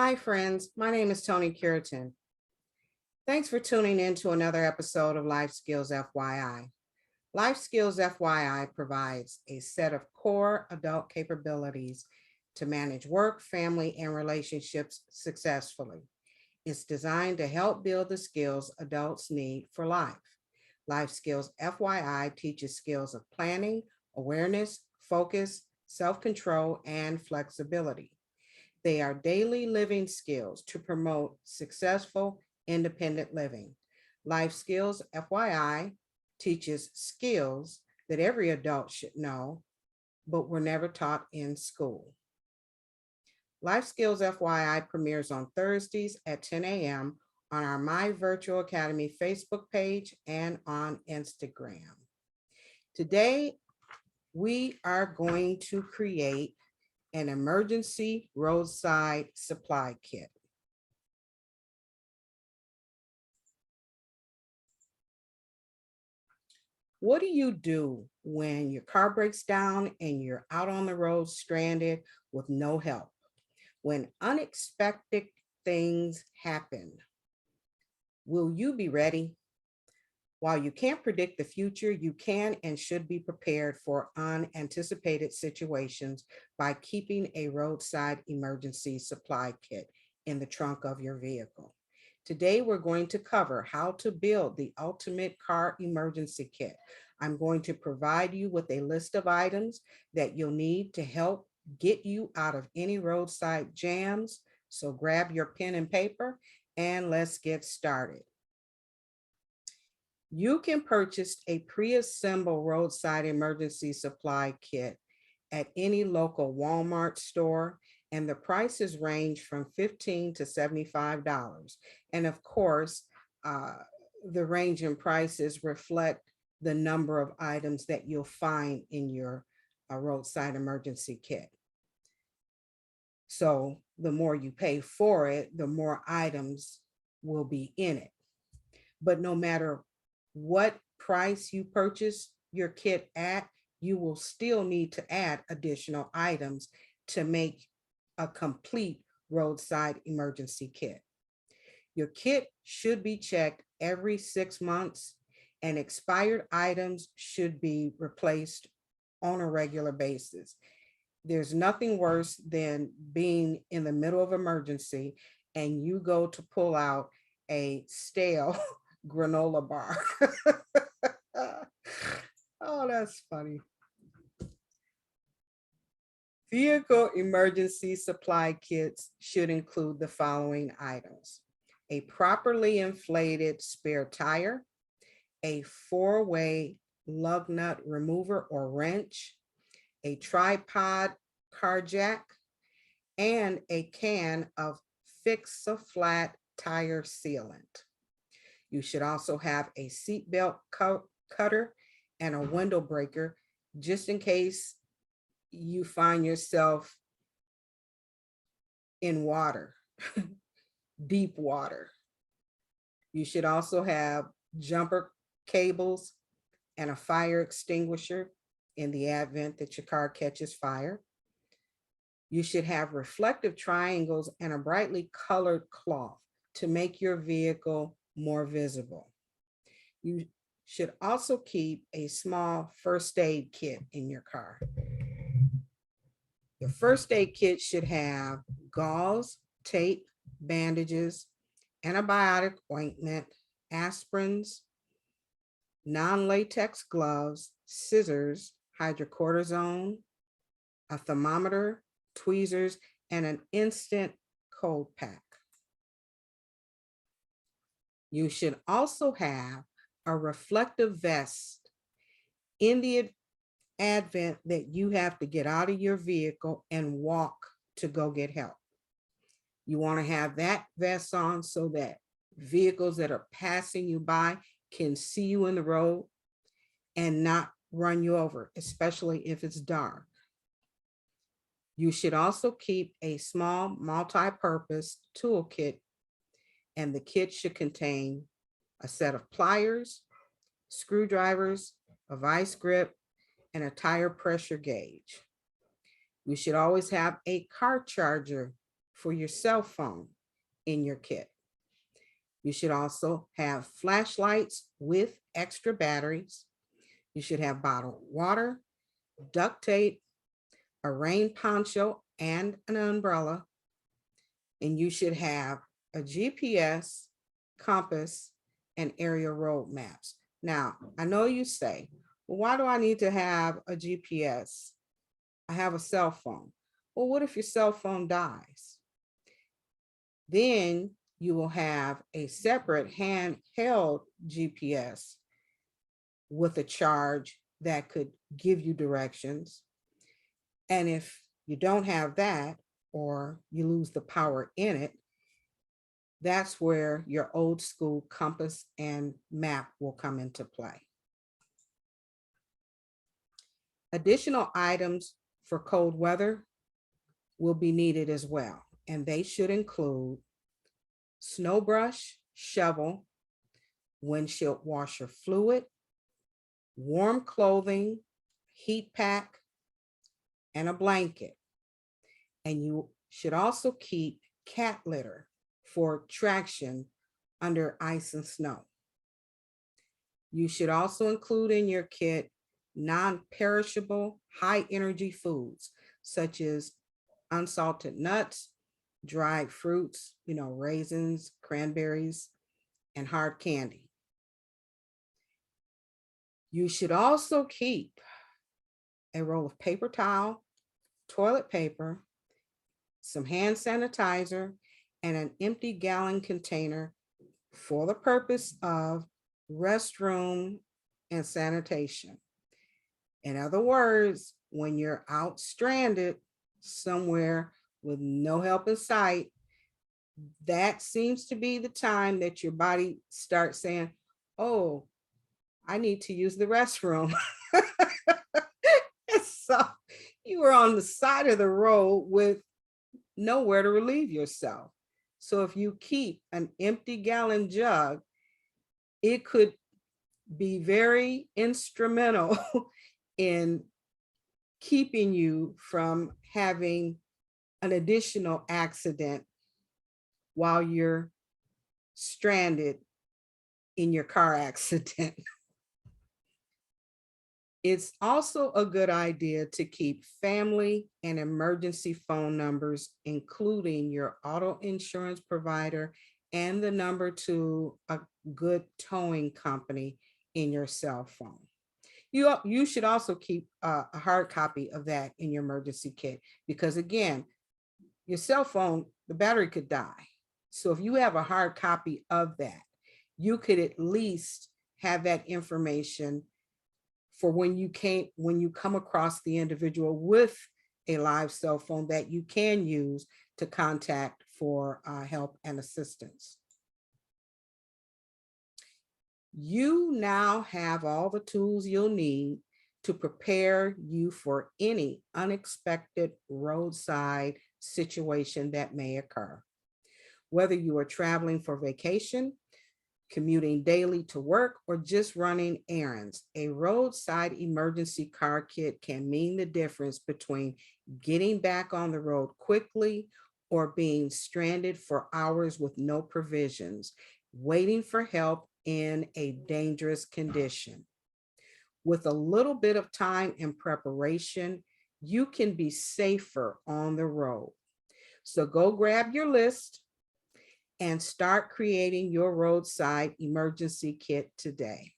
Hi, friends. My name is Toni Cureton. Thanks for tuning in to another episode of Life Skills FYI. Life Skills FYI provides a set of core adult capabilities to manage work, family, and relationships successfully. It's designed to help build the skills adults need for life. Life Skills FYI teaches skills of planning, awareness, focus, self-control, and flexibility. They are daily living skills to promote successful, independent living. Life Skills, FYI, teaches skills that every adult should know, but were never taught in school. Life Skills, FYI premieres on Thursdays at 10 a.m. on our My Virtual Academy Facebook page and on Instagram. Today, we are going to create an emergency roadside supply kit. What do you do when your car breaks down and you're out on the road stranded with no help? When unexpected things happen, will you be ready? While you can't predict the future, you can and should be prepared for unanticipated situations by keeping a roadside emergency supply kit in the trunk of your vehicle. Today, we're going to cover how to build the ultimate car emergency kit. I'm going to provide you with a list of items that you'll need to help get you out of any roadside jams. So grab your pen and paper and let's get started. You can purchase a pre-assembled roadside emergency supply kit at any local Walmart store, and the prices range from $15 to $75. And of course, the range in prices reflect the number of items that you'll find in your roadside emergency kit. So the more you pay for it, the more items will be in it. But no matter what price you purchase your kit at, you will still need to add additional items to make a complete roadside emergency kit. Your kit should be checked every 6 months, and expired items should be replaced on a regular basis. There's nothing worse than being in the middle of emergency and you go to pull out a stale granola bar. Oh, that's funny. Vehicle emergency supply kits should include the following items: a properly inflated spare tire, a 4-way lug nut remover or wrench, a tripod car jack, and a can of Fix-A-Flat tire sealant. You should also have a seatbelt cutter and a window breaker, just in case you find yourself in water, deep water. You should also have jumper cables and a fire extinguisher in the event that your car catches fire. You should have reflective triangles and a brightly colored cloth to make your vehicle more visible. You should also keep a small first aid kit in your car. The first aid kit should have gauze, tape, bandages, antibiotic ointment, aspirins, non-latex gloves, scissors, hydrocortisone, a thermometer, tweezers, and an instant cold pack. You should also have a reflective vest in the advent that you have to get out of your vehicle and walk to go get help. You want to have that vest on so that vehicles that are passing you by can see you in the road and not run you over, especially if it's dark. You should also keep a small multi-purpose toolkit, and the kit should contain a set of pliers, screwdrivers, a vice grip, and a tire pressure gauge. You should always have a car charger for your cell phone in your kit. You should also have flashlights with extra batteries. You should have bottled water, duct tape, a rain poncho, and an umbrella. And you should have a GPS, compass, and area road maps. Now, I know you say, well, why do I need to have a GPS? I have a cell phone. Well, what if your cell phone dies? Then you will have a separate handheld GPS with a charge that could give you directions. And if you don't have that, or you lose the power in it, that's where your old school compass and map will come into play. Additional items for cold weather will be needed as well, and they should include snow brush, shovel, windshield washer fluid, warm clothing, heat pack, and a blanket. And you should also keep cat litter for traction under ice and snow. You should also include in your kit non-perishable, high-energy foods, such as unsalted nuts, dried fruits, raisins, cranberries, and hard candy. You should also keep a roll of paper towel, toilet paper, some hand sanitizer, and an empty gallon container for the purpose of restroom and sanitation. In other words, when you're out stranded somewhere with no help in sight, that seems to be the time that your body starts saying, oh, I need to use the restroom. So you were on the side of the road with nowhere to relieve yourself. So if you keep an empty gallon jug, it could be very instrumental in keeping you from having an additional accident while you're stranded in your car accident. It's also a good idea to keep family and emergency phone numbers, including your auto insurance provider and the number to a good towing company in your cell phone. You should also keep a hard copy of that in your emergency kit, because again, your cell phone, the battery could die. So if you have a hard copy of that, you could at least have that information for when you come across the individual with a live cell phone that you can use to contact for help and assistance. You now have all the tools you'll need to prepare you for any unexpected roadside situation that may occur. Whether you are traveling for vacation, commuting daily to work, or just running errands, a roadside emergency car kit can mean the difference between getting back on the road quickly or being stranded for hours with no provisions, waiting for help in a dangerous condition. With a little bit of time and preparation, you can be safer on the road. So go grab your list and start creating your roadside emergency kit today.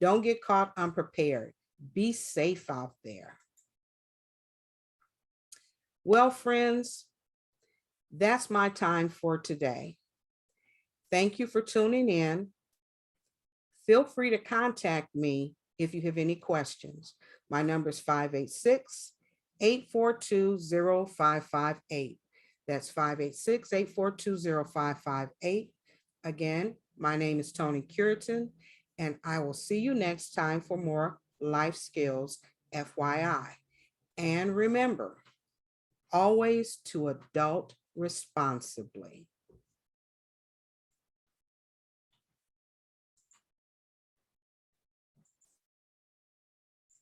Don't get caught unprepared. Be safe out there. Well, friends, that's my time for today. Thank you for tuning in. Feel free to contact me if you have any questions. My number is 586-842-0558. That's 586-842-0558. Again, my name is Toni Cureton, and I will see you next time for more Life Skills FYI. And remember, always to adult responsibly.